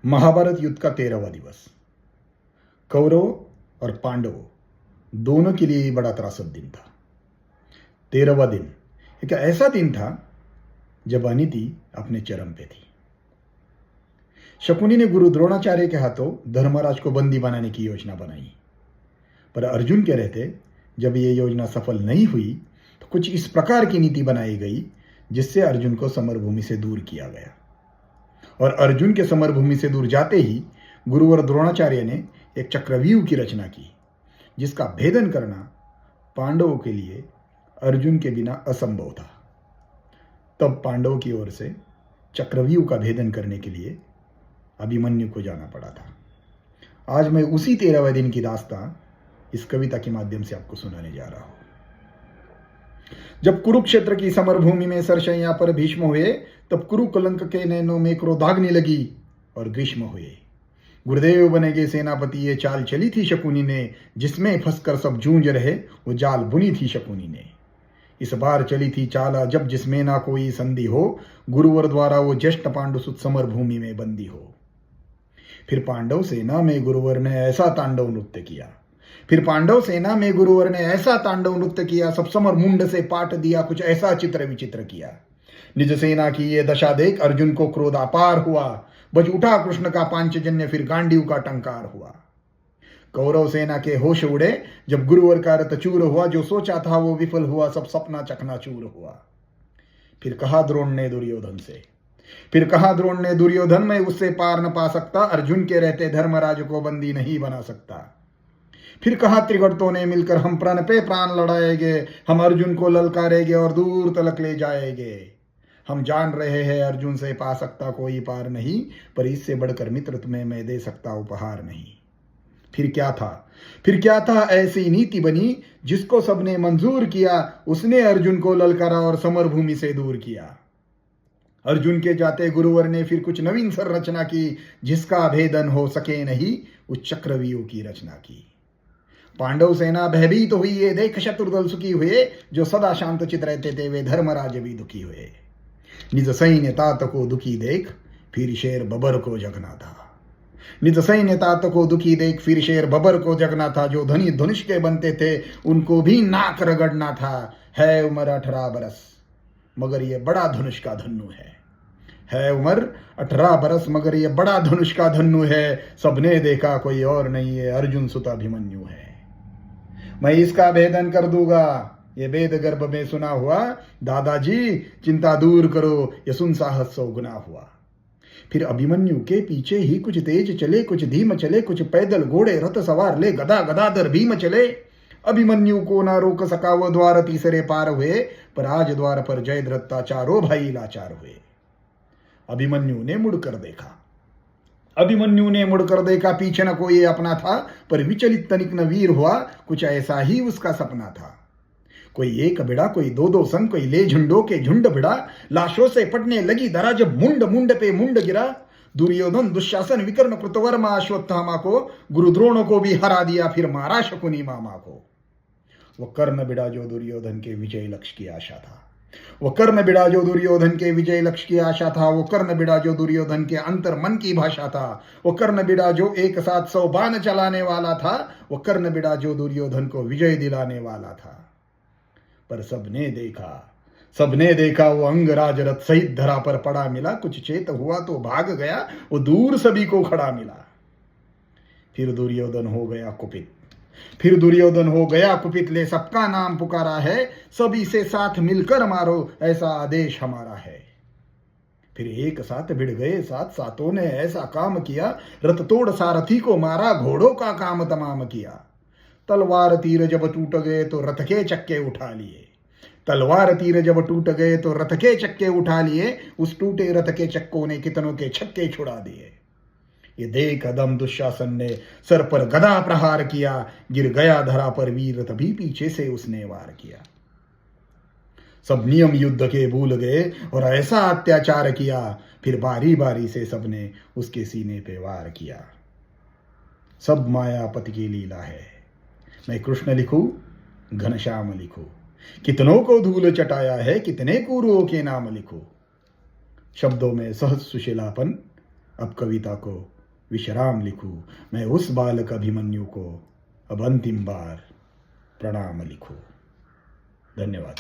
महाभारत युद्ध का 13वां दिवस। कौरवों और पांडवों दोनों के लिए बड़ा त्रासद दिन था। 13वां दिन एक ऐसा दिन था जब अनीति अपने चरम पे थी। शकुनी ने गुरु द्रोणाचार्य के हाथों धर्मराज को बंदी बनाने की योजना बनाई, पर अर्जुन कह रहे थे जब ये योजना सफल नहीं हुई तो कुछ इस प्रकार की नीति बनाई गई जिससे अर्जुन को समरभूमि से दूर किया गया। और अर्जुन के समरभूमि से दूर जाते ही गुरुवर द्रोणाचार्य ने एक चक्रव्यूह की रचना की, जिसका भेदन करना पांडवों के लिए अर्जुन के बिना असंभव था। तब पांडवों की ओर से चक्रव्यूह का भेदन करने के लिए अभिमन्यु को जाना पड़ा था। आज मैं उसी 13वें दिन की दास्तां इस कविता के माध्यम से आपको सुनाने जा रहा हूं। जब कुरुक्षेत्र की समरभूमि में सरशैया पर भीष्म हुए, तब कुरुकलंक के नैनों में क्रोधाग्नि लगी और ग्रीष्म हुए। गुरुदेव बनेगे सेनापति ये चाल चली थी शकुनी ने, जिसमें फंसकर सब जूझ रहे वो जाल बुनी थी शकुनी ने। इस बार चली थी चाला जब जिसमें ना कोई संधि हो, गुरुवर द्वारा वो ज्येष्ठ पांडुसुत समरभूमि में बंदी हो। फिर पांडव सेना में गुरुवर ने ऐसा तांडव नृत्य किया, सब समर मुंड से पाट दिया, कुछ ऐसा चित्र विचित्र किया। निज सेना की ये दशा देख अर्जुन को क्रोध अपार हुआ, बज उठा कृष्ण का पांचजन्य, फिर गांडीव का टंकार हुआ। कौरव सेना के होश उड़े जब गुरुवर का रथ चूर हुआ, जो सोचा था वो विफल हुआ, सब सपना चकनाचूर हुआ। फिर कहा द्रोण ने दुर्योधन मैं उससे पार न पा सकता, अर्जुन के रहते धर्मराज को बंदी नहीं बना सकता। फिर कहा त्रिगर्तों ने मिलकर हम प्रण पे प्राण लड़ाएंगे, हम अर्जुन को ललकारेंगे और दूर तलक ले जाएंगे। हम जान रहे हैं अर्जुन से पा सकता कोई पार नहीं, पर इससे बढ़कर मित्र तुम्हें मैं दे सकता उपहार नहीं। फिर क्या था ऐसी नीति बनी जिसको सबने मंजूर किया, उसने अर्जुन को ललकारा और समरभूमि से दूर किया। अर्जुन के जाते गुरुवर ने फिर कुछ नवीन संरचना की, जिसका भेदन हो सके नहीं, उस चक्रव्यूह की रचना की। पांडव सेना भयभीत तो हुई ये देख शत्रुदल सुखी हुए, जो सदा शांत चित रहते थे वे धर्मराज भी दुखी हुए। निज सैन्य तात को दुखी देख फिर शेर बबर को जगना था, जो धनी धनुष के बनते थे उनको भी नाक रगड़ना था। है उम्र 18 बरस मगर ये बड़ा धनुष का धन्नु है, सबने देखा कोई और नहीं है, अर्जुन सुत अभिमन्यु है। मैं इसका भेदन कर दूंगा, ये वेद गर्भ में सुना हुआ, दादाजी चिंता दूर करो, ये सुन साहस 100 गुना हुआ। फिर अभिमन्यु के पीछे ही कुछ तेज चले, कुछ धीम चले, कुछ पैदल घोड़े रथ सवार ले, गदा गदाधर भीम चले। अभिमन्यु को ना रोक सका वो द्वार तीसरे पार हुए, पर आज द्वार पर जयद्रथा चारों भाई लाचार हुए। अभिमन्यु ने मुड़कर देखा, पीछे न कोई अपना था, पर विचलित तनिक न वीर हुआ, कुछ ऐसा ही उसका सपना था। कोई एक भिड़ा, कोई दो संग, कोई ले झुंडों के झुंड भिड़ा, लाशों से पटने लगी धरा, जब मुंड पे मुंड गिरा। दुर्योधन दुशासन विकर्ण कृतवर्मा अश्वत्थामा को, गुरु द्रोण को भी हरा दिया, फिर मारा शकुनी मामा को। वो कर्ण बिड़ा जो दुर्योधन के विजय लक्ष्य की आशा था, वो कर्ण बिड़ा जो दुर्योधन के अंतर मन की भाषा था, वो कर्ण बिड़ा जो एक साथ 100 बाण चलाने वाला था, वो कर्ण बिड़ा जो दुर्योधन को विजय दिलाने वाला था। पर सबने देखा वो अंगराज रथ सहित धरा पर पड़ा मिला, कुछ चेत हुआ तो भाग गया, वो दूर सभी को खड़ा मिला। फिर दुर्योधन हो गया कुपित, ले सबका नाम पुकारा है, सभी से साथ मिलकर मारो, ऐसा आदेश हमारा है। फिर एक साथ भिड़ गए सातों ने ऐसा काम किया, रथ तोड़ सारथी को मारा, घोड़ों का काम तमाम किया। तलवार तीर जब टूट गए तो रथ के चक्के उठा लिए, उस टूटे रथ के चक्कों ने कितनों के छक्के छुड़ा दिए। ये देख अदम दुशासन ने सर पर गदा प्रहार किया, गिर गया धरा पर वीर, तभी पीछे से उसने वार किया। सब नियम युद्ध के भूल गए और ऐसा अत्याचार किया, फिर बारी बारी से सबने उसके सीने पे वार किया। सब मायापति की लीला है, मैं कृष्ण लिखूं घनश्याम लिखूं, कितनों को धूल चटाया है, कितने कुरुओं के नाम लिखूं। शब्दों में सहज सुशीलापन, अब कविता को विश्राम लिखूं, मैं उस बालक अभिमन्यु को अब अंतिम बार प्रणाम लिखूं। धन्यवाद।